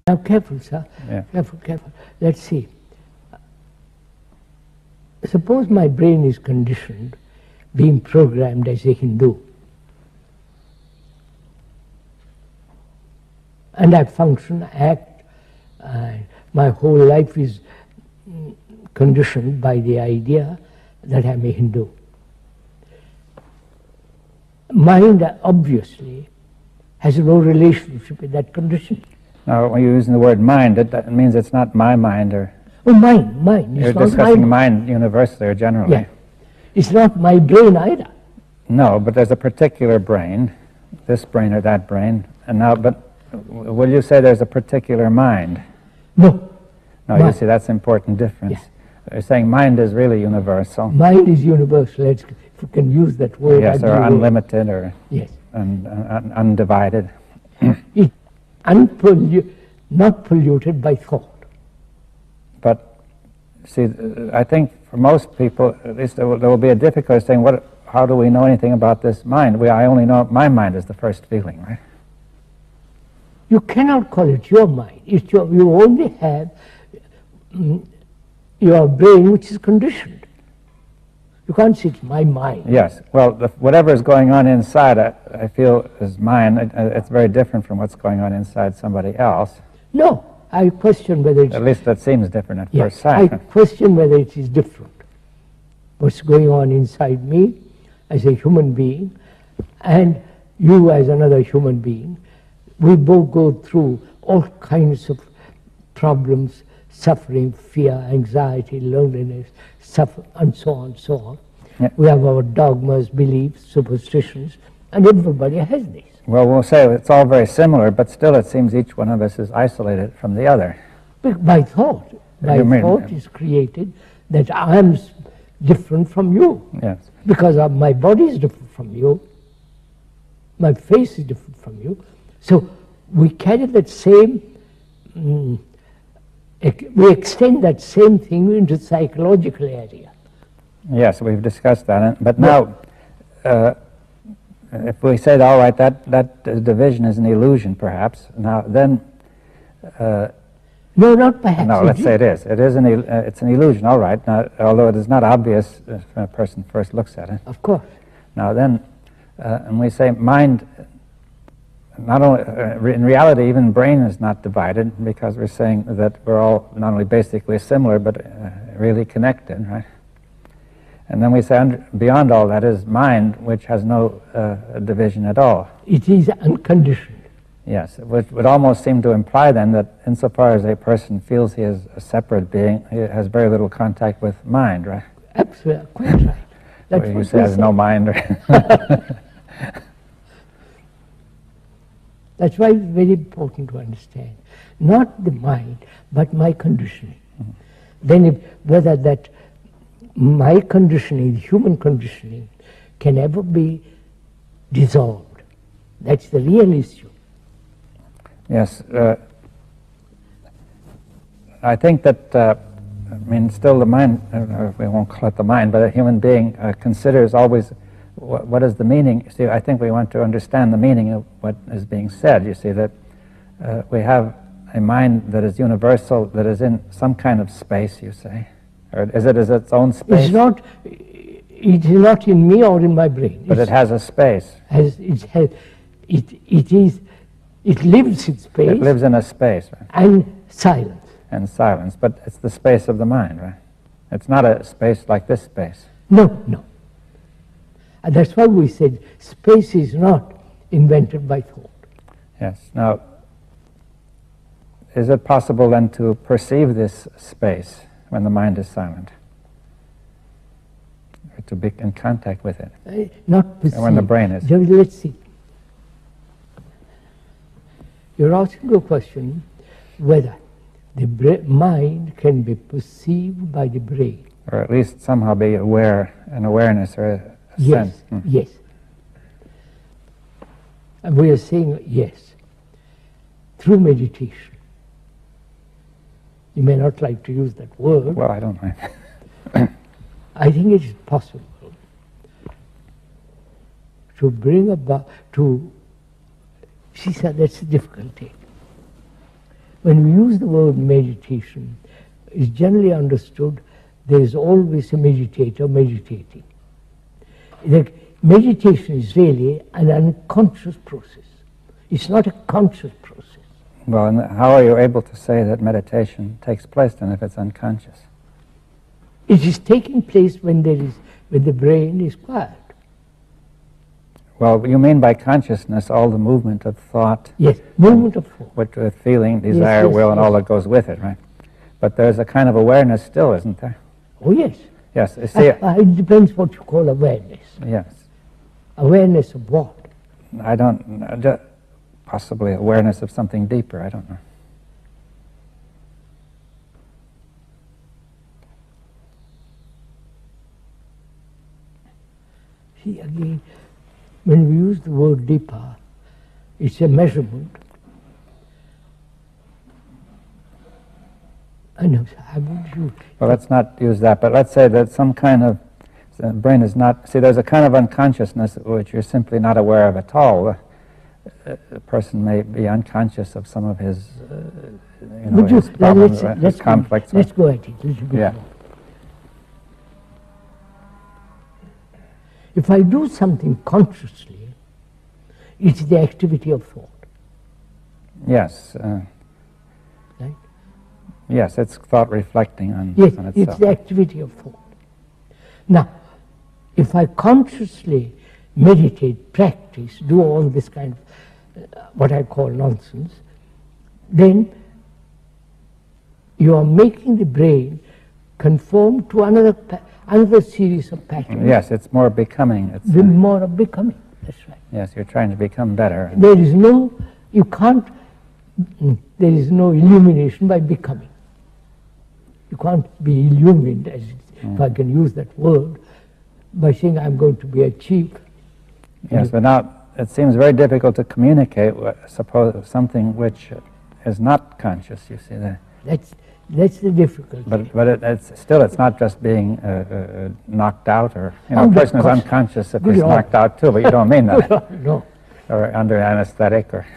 Now careful, sir. Yeah. Careful, careful. Let's see. Suppose my brain is conditioned, being programmed as a Hindu, and I function, act, my whole life is conditioned by the idea that I'm a Hindu. Mind obviously has no relationship with that condition. Now, when you're using the word mind, it means it's not my mind, or Oh, mind. you're It's not discussing my mind universally or generally. Yeah. It's not my brain either. No, but there's a particular brain, this brain or that brain, and now, but will you say there's a particular mind? No. No, Mind. you see, that's an important difference. Yeah. You're saying mind is really universal. Mind is universal. If you can use that word. Yes, or unlimited, or Yes. undivided. It's not polluted by thought. But see, I think for most people, at least there will be a difficulty saying, how do we know anything about this mind? I only know my mind is the first feeling, right? You cannot call it your mind. You only have your brain, which is conditioned. You can't say it's my mind. Yes. Well, whatever is going on inside, I feel is mine. It's very different from what's going on inside somebody else. No, I question whether it's... At least that seems different at Yes, first sight. I question whether it is different. What's going on inside me as a human being and you as another human being. We both go through all kinds of problems, suffering, fear, anxiety, loneliness, and so on and so on. Yeah. We have our dogmas, beliefs, superstitions, and everybody has these. Well, we'll say it's all very similar, but still it seems each one of us is isolated from the other. By thought. By thought is created that I am different from you. Yes. Because my body is different from you, my face is different from you. So we carry that same, we extend that same thing into psychological area. Yes, we've discussed that. But now, if we say, all right, that division is an illusion, perhaps, now then... no, not perhaps. No, let's say it is. It's an illusion, all right, now, although it is not obvious when a person first looks at it. Of course. Now then, and we say mind, not only, in reality, even brain is not divided, because we're saying that we're all not only basically similar, but really connected, right? And then we say beyond all that is mind, which has no division at all. It is unconditioned. Yes, which would almost seem to imply then that insofar as a person feels he is a separate being, he has very little contact with mind, right? Absolutely, quite right. That's Where you what say has no mind. That's why it's very important to understand. Not the mind, but my conditioning. Mm-hmm. Then whether that my conditioning, the human conditioning, can ever be dissolved. That's the real issue. Yes. I think that, I mean, still the mind, we won't call it the mind, but a human being considers always what is the meaning. See, I think we want to understand the meaning of what is being said. You see, that we have a mind that is universal, that is in some kind of space, you say. Or is it its own space? It is not in me or in my brain. But it has a space. It lives in space. It lives in a space. Right? And silence. And silence. But it's the space of the mind, right? It's not a space like this space. No, no. And that's why we said space is not invented by thought. Yes. Now, is it possible then to perceive this space when the mind is silent? Or to be in contact with it? Not perceive. And when the brain is. Let's see. You're asking a question whether the mind can be perceived by the brain. Or at least somehow be aware, an awareness or a yes, sense. Yes. And we are saying yes, through meditation. You may not like to use that word. Well, I don't mind. I think it is possible to bring about, she said that's a difficulty. when we use the word meditation, it's generally understood there is always a meditator meditating. Meditation is really an unconscious process. It's not a conscious process. Well, and how are you able to say that meditation takes place then if it's unconscious? It is taking place when the brain is quiet. Well, you mean by consciousness all the movement of thought? Yes, movement of thought. With feeling, desire, yes, will, and all that goes with it, right? But there's a kind of awareness still, isn't there? Oh, yes. Yes. See, it depends what you call awareness. Yes. Awareness of what? I don't, possibly awareness of something deeper, I don't know. See, again, when we use the word deeper, it's a measurement. I know, I would use. Well, let's not use that, but let's say that some kind of, the brain is not, see, there's a kind of unconsciousness which you're simply not aware of at all. A person may be unconscious of some of his, his problems, his conflicts. Let's go at it a little bit more. If I do something consciously, it's the activity of thought. Yes. Right? Yes, it's thought reflecting on itself. Yes, it's the activity of thought. Now, if I consciously meditate, practice, do all this kind of what I call nonsense, then you are making the brain conform to another series of patterns. Yes, it's more becoming. It's more of becoming, that's right. Yes, you're trying to become better. There is no, you can't, there is no illumination by becoming. You can't be illumined, if I can use that word, by saying I'm going to be a chief. Yes, but now it seems very difficult to communicate something which is not conscious, you see that. That's the difficulty. But it's not just being knocked out, or a person is unconscious if he's knocked out too, but you don't mean that. No. Or under anesthetic, or